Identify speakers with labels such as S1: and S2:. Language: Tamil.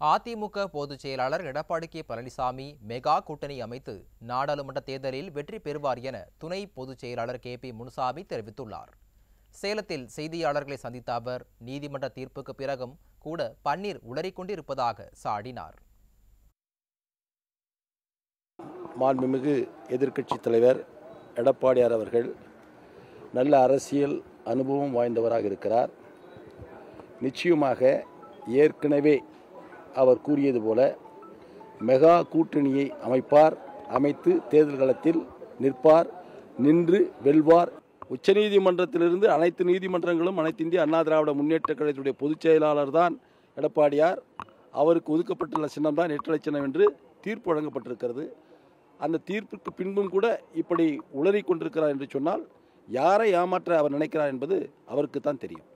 S1: அதிமுக பொதுச் செயலாளர் எடப்பாடி கே பழனிசாமி மெகா கூட்டணி அமைத்து நாடாளுமன்ற தேர்தலில் வெற்றி பெறுவார் என துணை பொதுச் செயலாளர் கே.பி. முனுசாமி தெரிவித்துள்ளார். சேலத்தில் செய்தியாளர்களை சந்தித்த அவர் நீதிமன்ற தீர்ப்புக்கு பிறகும் கூட பன்னீர் உளறிக்கொண்டிருப்பதாக சாடினார்.
S2: மாண்புமிகு எதிர்க்கட்சித் தலைவர் எடப்பாடியார் அவர்கள் நல்ல அரசியல் அனுபவம் வாய்ந்தவராக இருக்கிறார். நிச்சயமாக ஏற்கனவே அவர் கூறியது போல மெகா கூட்டணியை அமைத்து தேர்தல் களத்தில் நிற்பார், நின்று வெல்வார். உச்சநீதிமன்றத்திலிருந்து அனைத்து நீதிமன்றங்களும் அனைத்து இந்திய அண்ணா திராவிட முன்னேற்ற கழகத்துடைய பொதுச் செயலாளர் தான் எடப்பாடியார். அவருக்கு ஒதுக்கப்பட்டுள்ள சின்னம் தான் 8 சின்னம் என்று தீர்ப்பு வழங்கப்பட்டிருக்கிறது. அந்த தீர்ப்புக்கு பின்பும் கூட இப்படி உளறிக் கொண்டிருக்கிறார் என்று சொன்னால் யாரை ஏமாற்ற அவர் நினைக்கிறார் என்பது அவருக்கு தான் தெரியும்.